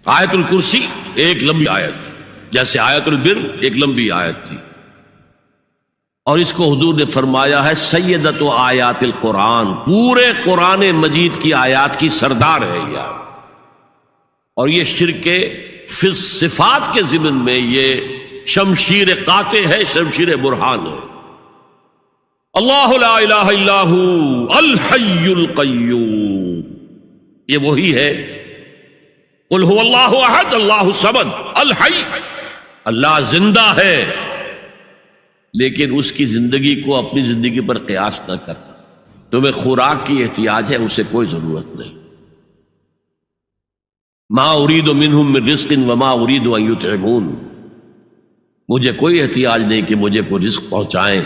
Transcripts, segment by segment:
آیت الکرسی ایک لمبی آیت، جیسے آیت البر ایک لمبی آیت تھی، اور اس کو حضور نے فرمایا ہے سیدۃ آیات القرآن، پورے قرآن مجید کی آیات کی سردار ہے یہ آیت۔ اور یہ شرک فی صفات کے ضمن میں یہ شمشیر قاطع ہے، شمشیر برہان ہے۔ اللہ لا الہ الا ہو الحی القیوم، یہ وہی ہے قل هو اللہ احد اللہ الصمد الحی، اللہ زندہ ہے، لیکن اس کی زندگی کو اپنی زندگی پر قیاس نہ کرنا۔ تمہیں خوراک کی احتیاج ہے، اسے کوئی ضرورت نہیں۔ ما اريد منهم من رزق وما اريد ان يطعمون، مجھے کوئی احتیاج نہیں کہ مجھے کوئی رزق پہنچائیں،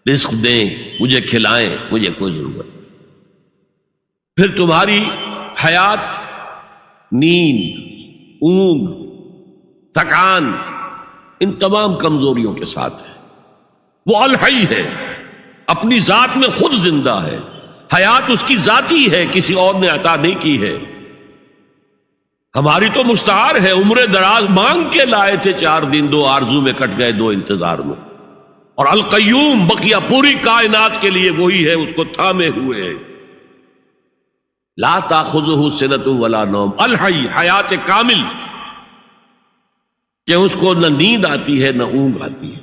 رزق دیں، مجھے کھلائیں، مجھے کوئی ضرورت نہیں۔ پھر تمہاری حیات نیند، اونگ، تھکان، ان تمام کمزوریوں کے ساتھ ہے۔ وہ الحی ہے، اپنی ذات میں خود زندہ ہے، حیات اس کی ذاتی ہے، کسی اور نے عطا نہیں کی ہے۔ ہماری تو مستعار ہے، عمر دراز مانگ کے لائے تھے، 4 دن 2 آرزو میں کٹ گئے، 2 انتظار میں۔ اور القیوم بقیہ پوری کائنات کے لیے وہی ہے، اس کو تھامے ہوئے ہے۔ لا تاخذہ سنۃ ولا نوم، الحی، حیات کامل، کہ اس کو نہ نیند آتی ہے نہ اونگ آتی ہے۔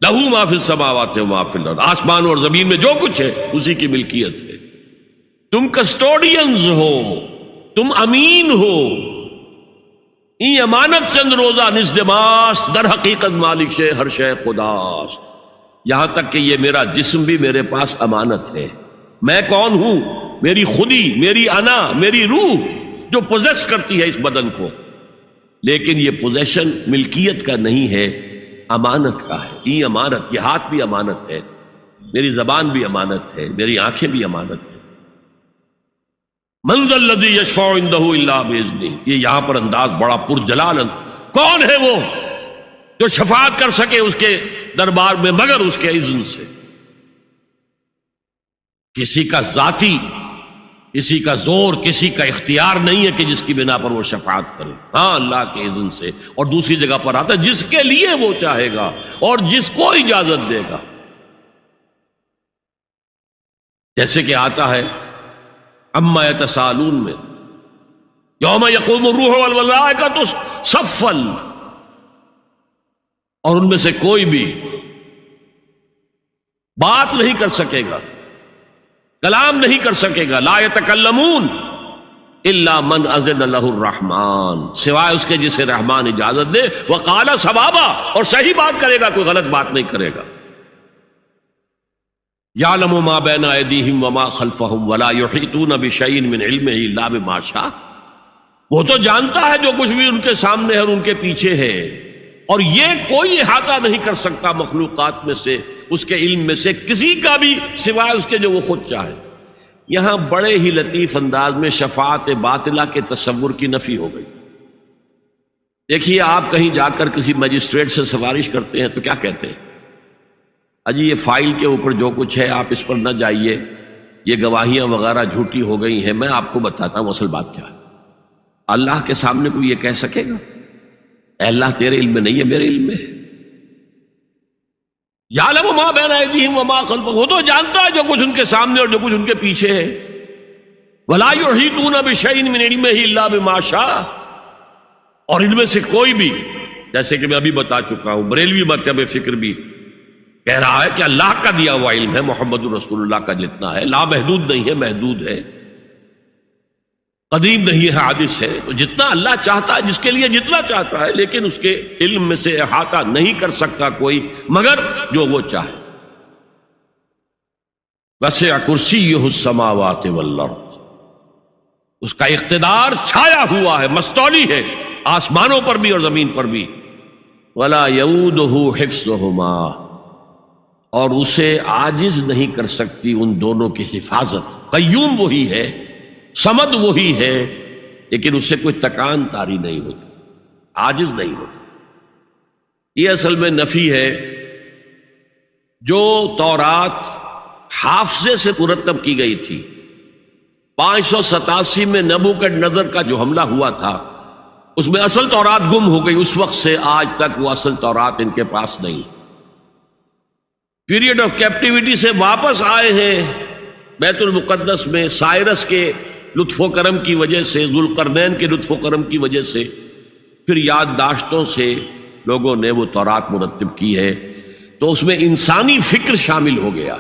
لہ ما فی السماوات و ما فی الارض، آسمان اور زمین میں جو کچھ ہے اسی کی ملکیت ہے۔ تم کسٹوڈینز ہو، تم امین ہو، این امانت چند روزہ نزدماس، در حقیقت مالک شے ہر شے خداست۔ یہاں تک کہ یہ میرا جسم بھی میرے پاس امانت ہے۔ میں کون ہوں؟ میری خودی، میری انا، میری روح جو پوزیس کرتی ہے اس بدن کو، لیکن یہ پوزیشن ملکیت کا نہیں ہے، امانت کا ہے۔ یہ امانت، یہ ہاتھ بھی امانت ہے، میری زبان بھی امانت ہے، میری آنکھیں بھی امانت ہے۔ من ذا الذی یشفع عندہ الا باذنہ، یہ یہاں پر انداز بڑا پرجلال، کون ہے وہ جو شفاعت کر سکے اس کے دربار میں مگر اس کے اذن سے؟ کسی کا ذاتی، کسی کا زور، کسی کا اختیار نہیں ہے کہ جس کی بنا پر وہ شفاعت کرے، ہاں اللہ کے اذن سے۔ اور دوسری جگہ پر آتا ہے جس کے لیے وہ چاہے گا اور جس کو اجازت دے گا، جیسے کہ آتا ہے اما یتساءلون میں، یوم یقوم الروح والملائکۃ صفا، اور ان میں سے کوئی بھی بات نہیں کر سکے گا، کلام نہیں کر سکے گا، لا یتکلمون الا من اذن له الرحمن، سوائے اس کے جسے رحمان اجازت دے، وقال صوابا، اور صحیح بات کرے گا، کوئی غلط بات نہیں کرے گا۔ یعلم ما بین ایدیہم وما خلفہم ولا یحیطون بشیء من علمہ الا بما شاء، وہ تو جانتا ہے جو کچھ بھی ان کے سامنے ہے اور ان کے پیچھے ہے، اور یہ کوئی احاطہ نہیں کر سکتا مخلوقات میں سے، اس کے علم میں سے کسی کا بھی، سوائے اس کے جو وہ خود چاہے۔ یہاں بڑے ہی لطیف انداز میں شفاعت باطلہ کے تصور کی نفی ہو گئی۔ دیکھیے، آپ کہیں جا کر کسی مجسٹریٹ سے سفارش کرتے ہیں تو کیا کہتے ہیں؟ اجی یہ فائل کے اوپر جو کچھ ہے آپ اس پر نہ جائیے، یہ گواہیاں وغیرہ جھوٹی ہو گئی ہیں، میں آپ کو بتاتا ہوں اصل بات کیا ہے۔ اللہ کے سامنے کوئی یہ کہہ سکے گا اے اللہ تیرے علم میں نہیں ہے، میرے علم میں ہے؟ یعلم ما بین ایدیہم وما خلفہم، وہ تو جانتا ہے جو کچھ ان کے سامنے اور جو کچھ ان کے پیچھے ہے۔ ولا یحیطون بشیء من علمہ الا بما شاء، اور ان میں سے کوئی بھی، جیسے کہ میں ابھی بتا چکا ہوں، بریلوی مکتب فکر بھی کہہ رہا ہے کہ اللہ کا دیا ہوا علم ہے، محمد رسول اللہ کا جتنا ہے، لا محدود نہیں ہے، محدود ہے، قدیم نہیں ہے، حادث ہے۔ تو جتنا اللہ چاہتا ہے، جس کے لیے جتنا چاہتا ہے، لیکن اس کے علم میں سے احاطہ نہیں کر سکتا کوئی مگر جو وہ چاہے۔ وسع کرسیہ السماوات والارض، اس کا اقتدار چھایا ہوا ہے، مستولی ہے، آسمانوں پر بھی اور زمین پر بھی۔ ولا یؤودہ حفظہما، اور اسے عاجز نہیں کر سکتی ان دونوں کی حفاظت۔ قیوم وہی ہے، صمد وہی ہے، لیکن اس سے کوئی تکان تاری نہیں ہوتی، عاجز نہیں ہوتی۔ یہ اصل میں نفی ہے جو تورات حافظے سے مرتب کی گئی تھی، 587 میں نبوکڈنضر کا جو حملہ ہوا تھا اس میں اصل تورات گم ہو گئی، اس وقت سے آج تک وہ اصل تورات ان کے پاس نہیں۔ پیریڈ آف کیپٹیوٹی سے واپس آئے ہیں بیت المقدس میں، سائرس کے لطف و کرم کی وجہ سے، ذوالقرنین کے لطف و کرم کی وجہ سے، پھر یادداشتوں سے لوگوں نے وہ تورات مرتب کی ہے، تو اس میں انسانی فکر شامل ہو گیا۔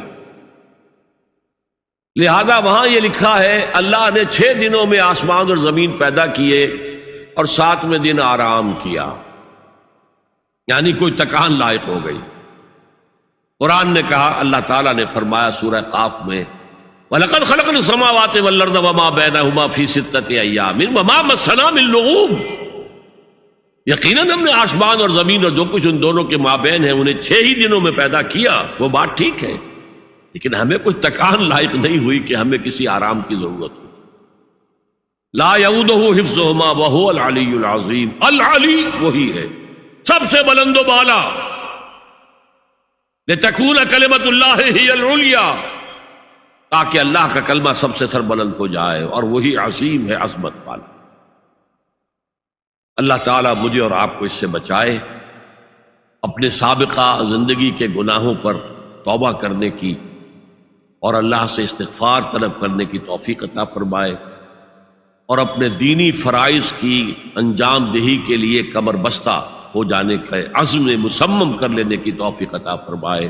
لہذا وہاں یہ لکھا ہے اللہ نے 6 دنوں میں آسمان اور زمین پیدا کیے اور 7ویں دن آرام کیا، یعنی کوئی تکان لائق ہو گئی۔ قرآن نے کہا، اللہ تعالیٰ نے فرمایا سورہ قاف میں، وَلَقَدْ خَلَقْنَا السَّمَاوَاتِ وَالْأَرْضَ وَمَا بَيْنَهُمَا فِي 6 أَيَّامٍ وَمَا مَسَّنَا مِن لُغُوبٍ، یقیناً ہم نے آسمان اور زمین اور جو کچھ ان دونوں کے مابین ہے انہیں 6 ہی دنوں میں پیدا کیا۔ وہ بات ٹھیک ہے، لیکن ہمیں کوئی تکان لائق نہیں ہوئی کہ ہمیں کسی آرام کی ضرورت ہو۔ لا یعودہ حفظہما وہو العلی العظیم، العلی وہی ہے سب سے بلند و بالا، لتکون کلمۃ اللہ ہی العلیٰ، تاکہ اللہ کا کلمہ سب سے سر بلند ہو جائے، اور وہی عظیم ہے، عظمت والا۔ اللہ تعالیٰ مجھے اور آپ کو اس سے بچائے، اپنے سابقہ زندگی کے گناہوں پر توبہ کرنے کی اور اللہ سے استغفار طلب کرنے کی توفیق عطا فرمائے، اور اپنے دینی فرائض کی انجام دہی کے لیے کمر بستہ ہو جانے کا عزم مصمم کر لینے کی توفیق عطا فرمائے۔